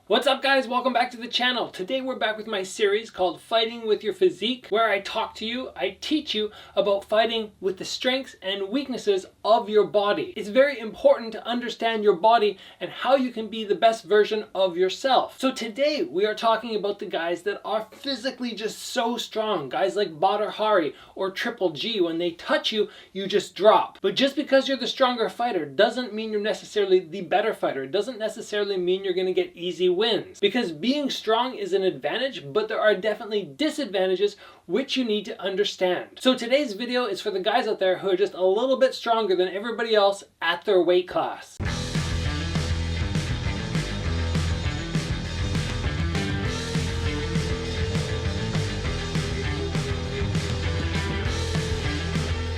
What's up guys, welcome back to the channel. Today we're back with my series called Fighting with Your Physique, where I talk to you, I teach you about fighting with the strengths and weaknesses of your body. It's very important to understand your body and how you can be the best version of yourself. So today we are talking about the guys that are physically just so strong. Guys like Badr Hari or Triple G, when they touch you, you just drop. But just because you're the stronger fighter doesn't mean you're necessarily the better fighter. It doesn't necessarily mean you're going to get easy wins, because being strong is an advantage, but there are definitely disadvantages which you need to understand. So today's video is for the guys out there who are just a little bit stronger than everybody else at their weight class.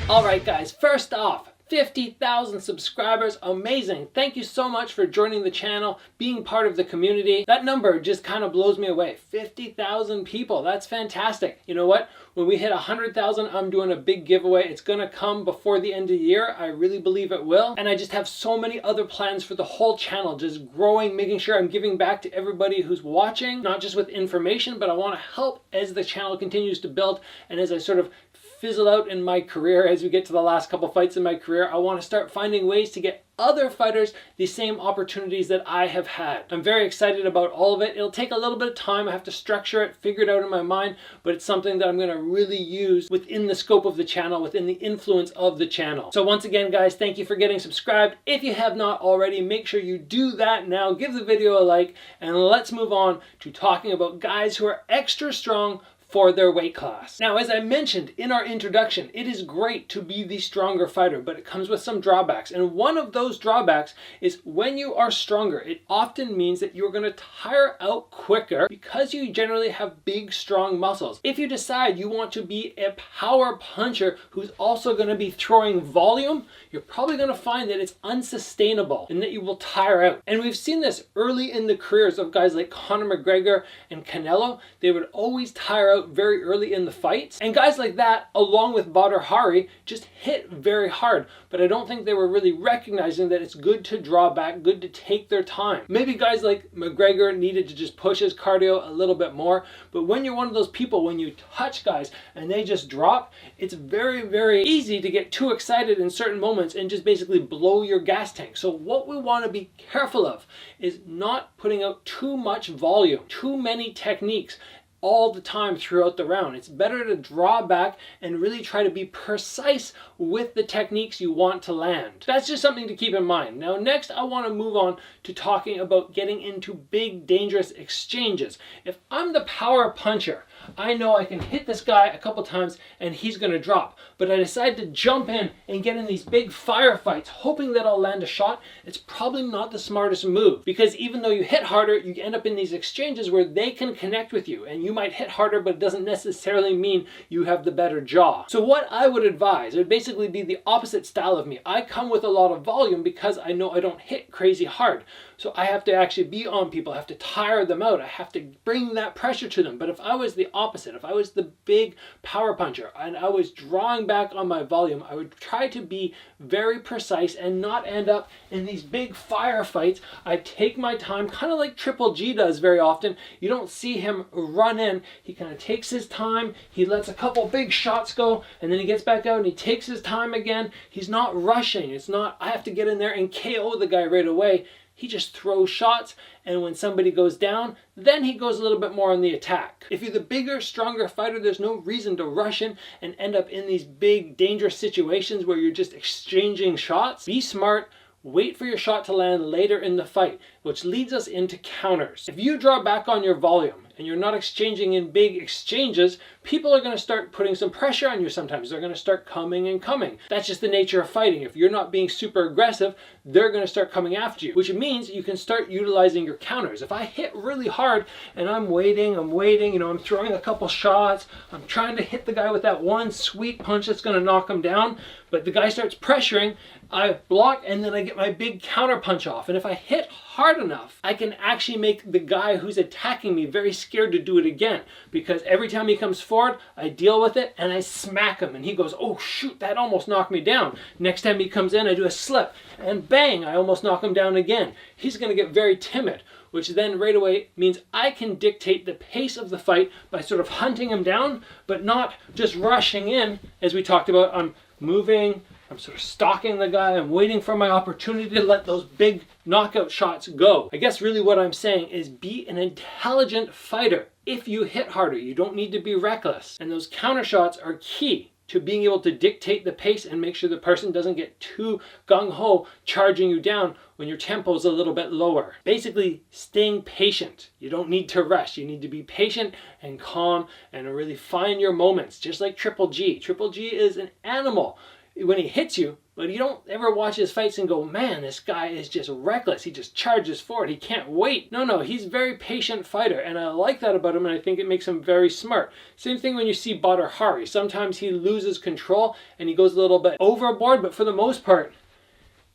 Alright guys, first off, 50,000 subscribers, amazing. Thank you so much for joining the channel, being part of the community. That number just kind of blows me away. 50,000 people, that's fantastic. You know what? When we hit 100,000, I'm doing a big giveaway. It's gonna come before the end of the year. I really believe it will. And I just have so many other plans for the whole channel, just growing, making sure I'm giving back to everybody who's watching, not just with information, but I wanna help as the channel continues to build and as I sort of fizzle out in my career. As we get to the last couple fights in my career, I want to start finding ways to get other fighters the same opportunities that I have had. I'm very excited about all of it. It'll take a little bit of time. I have to structure it, figure it out in my mind, but it's something that I'm going to really use within the scope of the channel, within the influence of the channel. So once again, guys, thank you for getting subscribed. If you have not already, make sure you do that now. Give the video a like, and let's move on to talking about guys who are extra strong for their weight class. Now, as I mentioned in our introduction, it is great to be the stronger fighter, but it comes with some drawbacks. And one of those drawbacks is when you are stronger, it often means that you're going to tire out quicker because you generally have big, strong muscles. If you decide you want to be a power puncher who's also going to be throwing volume, you're probably going to find that it's unsustainable and that you will tire out. And we've seen this early in the careers of guys like Conor McGregor and Canelo. They would always tire out very early in the fights, and guys like that, along with Badr Hari, just hit very hard, but I don't think they were really recognizing that it's good to draw back, good to take their time. Maybe guys like McGregor needed to just push his cardio a little bit more, but when you're one of those people, when you touch guys and they just drop, it's very, very easy to get too excited in certain moments and just basically blow your gas tank. So what we want to be careful of is not putting out too much volume, too many techniques all the time throughout the round. It's better to draw back and really try to be precise with the techniques you want to land. That's just something to keep in mind. Now next, I want to move on to talking about getting into big, dangerous exchanges. If I'm the power puncher, I know I can hit this guy a couple times and he's going to drop, but I decide to jump in and get in these big firefights hoping that I'll land a shot. It's probably not the smartest move, because even though you hit harder, you end up in these exchanges where they can connect with you, and you might hit harder, but it doesn't necessarily mean you have the better jaw. So what I would advise, it would basically be the opposite style of me. I come with a lot of volume because I know I don't hit crazy hard. So I have to actually be on people. I have to tire them out. I have to bring that pressure to them. But if I was the opposite, if I was the big power puncher and I was drawing back on my volume, I would try to be very precise and not end up in these big firefights. I take my time, kind of like Triple G does very often. You don't see him run in. He kind of takes his time. He lets a couple big shots go, and then he gets back out and he takes his time again. He's not rushing. It's not, I have to get in there and KO the guy right away. He just throws shots, and when somebody goes down, then he goes a little bit more on the attack. If you're the bigger, stronger fighter, there's no reason to rush in and end up in these big, dangerous situations where you're just exchanging shots. Be smart. Wait for your shot to land later in the fight, which leads us into counters. If you draw back on your volume and you're not exchanging in big exchanges, people are going to start putting some pressure on you sometimes. They're going to start coming and coming. That's just the nature of fighting. If you're not being super aggressive, they're going to start coming after you, which means you can start utilizing your counters. If I hit really hard and I'm waiting, you know, I'm throwing a couple shots, I'm trying to hit the guy with that one sweet punch that's going to knock him down, but the guy starts pressuring, I block, and then I get my big counter punch off. And if I hit hard enough, I can actually make the guy who's attacking me very scared to do it again, because every time he comes forward, I deal with it and I smack him and he goes, oh shoot, that almost knocked me down. Next time he comes in, I do a slip and bang, I almost knock him down again. He's going to get very timid, which then right away means I can dictate the pace of the fight by sort of hunting him down, but not just rushing in. As we talked about, I'm moving, I'm sort of stalking the guy, I'm waiting for my opportunity to let those big knockout shots go. I guess really what I'm saying is be an intelligent fighter. If you hit harder, you don't need to be reckless. And those counter shots are key to being able to dictate the pace and make sure the person doesn't get too gung-ho charging you down when your tempo is a little bit lower. Basically, staying patient. You don't need to rush. You need to be patient and calm and really find your moments, just like Triple G. Triple G is an animal when he hits you, but you don't ever watch his fights and go, man, this guy is just reckless. He just charges forward. He can't wait. No, he's a very patient fighter, and I like that about him, and I think it makes him very smart. Same thing when you see Badr Hari. Sometimes he loses control and he goes a little bit overboard, but for the most part,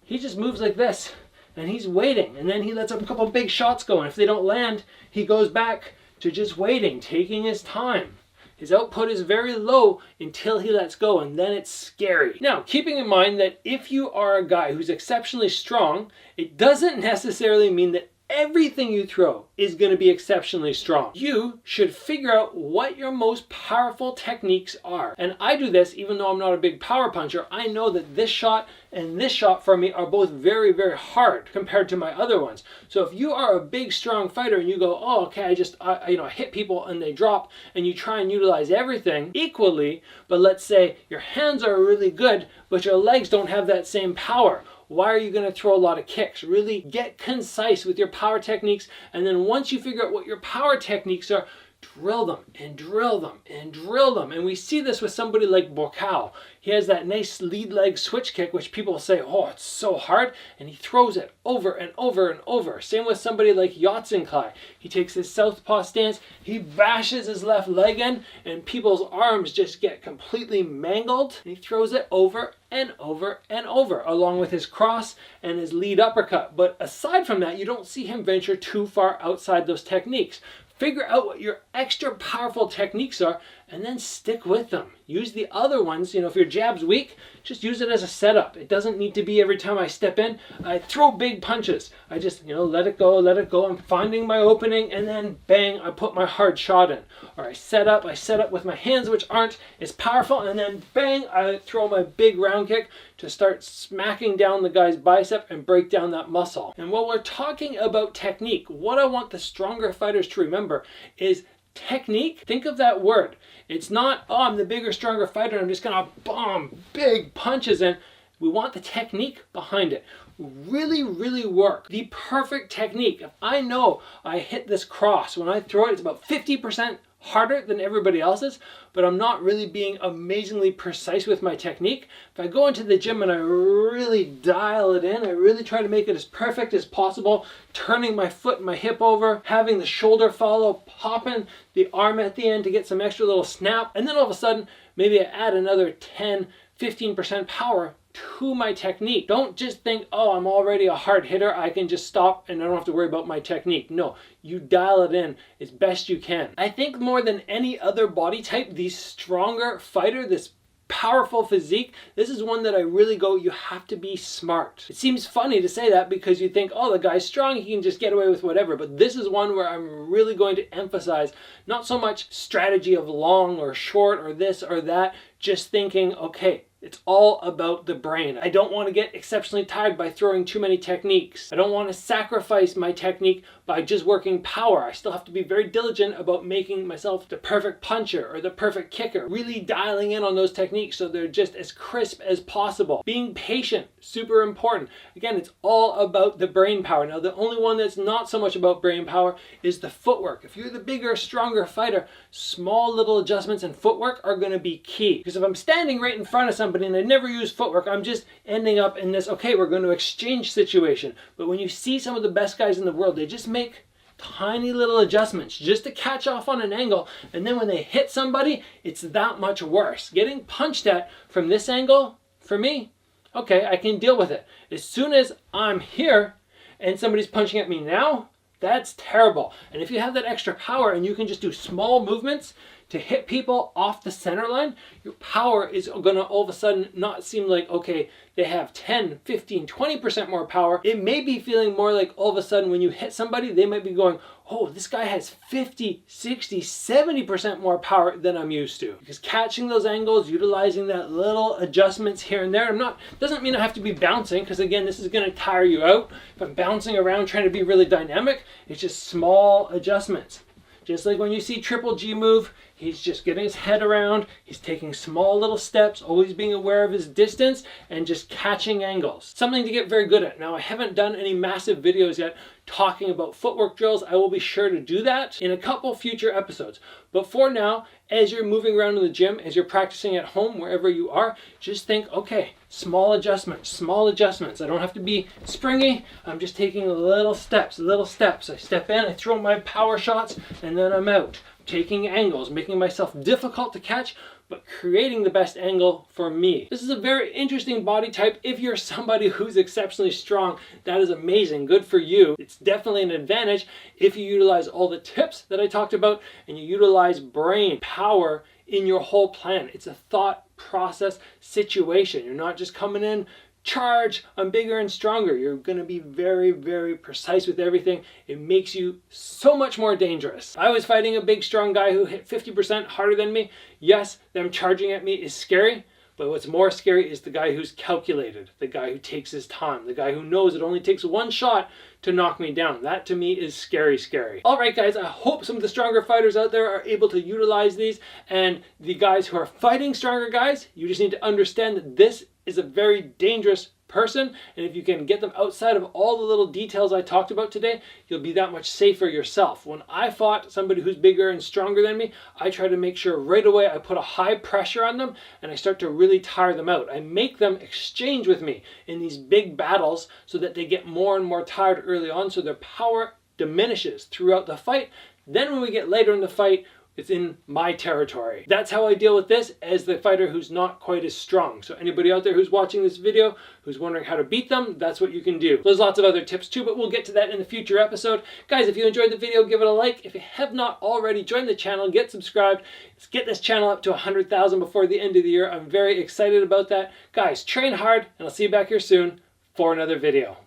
he just moves like this, and he's waiting, and then he lets a couple big shots go, and if they don't land, he goes back to just waiting, taking his time. His output is very low until he lets go, and then it's scary. Now, keeping in mind that if you are a guy who's exceptionally strong, it doesn't necessarily mean that everything you throw is going to be exceptionally strong. You should figure out what your most powerful techniques are. And I do this even though I'm not a big power puncher. I know that this shot and this shot for me are both very, very hard compared to my other ones. So if you are a big, strong fighter and you go, oh, okay, I hit people and they drop, and you try and utilize everything equally, but let's say your hands are really good, but your legs don't have that same power. Why are you going to throw a lot of kicks? Really get concise with your power techniques, and then once you figure out what your power techniques are, drill them and drill them and drill them. And we see this with somebody like Buakaw. He has that nice lead leg switch kick, which people say, oh, it's so hard, and he throws it over and over and over. Same with somebody like Yotsenkai. He takes his southpaw stance, he bashes his left leg in, and people's arms just get completely mangled, and he throws it over and over and over, along with his cross and his lead uppercut. But aside from that, you don't see him venture too far outside those techniques. Figure out what your extra powerful techniques are and then stick with them. Use the other ones, if your jab's weak, just use it as a setup. It doesn't need to be every time I step in, I throw big punches. I just, let it go. I'm finding my opening, and then bang, I put my hard shot in. Or I set up with my hands, which aren't as powerful, and then bang, I throw my big round kick to start smacking down the guy's bicep and break down that muscle. And while we're talking about technique, what I want the stronger fighters to remember is technique. Think of that word. It's not, oh, I'm the bigger, stronger fighter, I'm just gonna bomb big punches in. We want the technique behind it. Really, really work the perfect technique. If I know I hit this cross, when I throw it, it's about 50% harder than everybody else's, but I'm not really being amazingly precise with my technique. If I go into the gym and I really dial it in, I really try to make it as perfect as possible, turning my foot and my hip over, having the shoulder follow, popping the arm at the end to get some extra little snap, and then all of a sudden, maybe I add another 10, 15% power to my technique. Don't just think, oh, I'm already a hard hitter, I can just stop and I don't have to worry about my technique. No, you dial it in as best you can. I think more than any other body type, the stronger fighter, this powerful physique, this is one that I really go, you have to be smart. It seems funny to say that because you think, oh, the guy's strong, he can just get away with whatever, but this is one where I'm really going to emphasize not so much strategy of long or short or this or that, just thinking, okay, it's all about the brain. I don't want to get exceptionally tired by throwing too many techniques. I don't want to sacrifice my technique by just working power. I still have to be very diligent about making myself the perfect puncher or the perfect kicker. Really dialing in on those techniques so they're just as crisp as possible. Being patient, super important. Again, it's all about the brain power. Now, the only one that's not so much about brain power is the footwork. If you're the bigger, stronger fighter, small little adjustments in footwork are going to be key. Because if I'm standing right in front of somebody and I never use footwork, I'm just ending up in this, okay, we're going to exchange situation. But when you see some of the best guys in the world, they just make tiny little adjustments just to catch off on an angle, and then when they hit somebody, it's that much worse. Getting punched at from this angle, for me, okay, I can deal with it. As soon as I'm here and somebody's punching at me now, That's terrible. And if you have that extra power and you can just do small movements to hit people off the center line, your power is going to all of a sudden not seem like, okay, they have 10, 15, 20% more power. It may be feeling more like all of a sudden when you hit somebody, they might be going, oh, this guy has 50, 60, 70% more power than I'm used to. Because catching those angles, utilizing that little adjustments here and there, doesn't mean I have to be bouncing, because again, this is going to tire you out. If I'm bouncing around trying to be really dynamic, it's just small adjustments. Just like when you see Triple G move, he's just getting his head around, he's taking small little steps, always being aware of his distance, and just catching angles. Something to get very good at. Now, I haven't done any massive videos yet talking about footwork drills. I will be sure to do that in a couple future episodes. But for now, as you're moving around in the gym, as you're practicing at home, wherever you are, just think, okay, small adjustments, small adjustments. I don't have to be springy. I'm just taking little steps, little steps. I step in, I throw my power shots, and then I'm out. Taking angles, making myself difficult to catch, but creating the best angle for me. This is a very interesting body type. If you're somebody who's exceptionally strong, that is amazing, good for you. It's definitely an advantage if you utilize all the tips that I talked about and you utilize brain power in your whole plan. It's a thought process situation. You're not just coming in, charge, I'm bigger and stronger. You're going to be very, very precise with everything. It makes you so much more dangerous. I was fighting a big, strong guy who hit 50% harder than me. Yes, them charging at me is scary, but what's more scary is the guy who's calculated, the guy who takes his time, the guy who knows it only takes one shot to knock me down. That to me is scary, scary. All right, guys, I hope some of the stronger fighters out there are able to utilize these, and the guys who are fighting stronger guys, you just need to understand that this is a very dangerous person, and if you can get them outside of all the little details I talked about today, you'll be that much safer yourself. When I fought somebody who's bigger and stronger than me, I try to make sure right away I put a high pressure on them and I start to really tire them out. I make them exchange with me in these big battles so that they get more and more tired early on, so their power diminishes throughout the fight. Then when we get later in the fight, it's in my territory. That's how I deal with this as the fighter who's not quite as strong. So anybody out there who's watching this video, who's wondering how to beat them, that's what you can do. There's lots of other tips too, but we'll get to that in a future episode. Guys, if you enjoyed the video, give it a like. If you have not already, join the channel, get subscribed. Let's get this channel up to 100,000 before the end of the year. I'm very excited about that. Guys, train hard, and I'll see you back here soon for another video.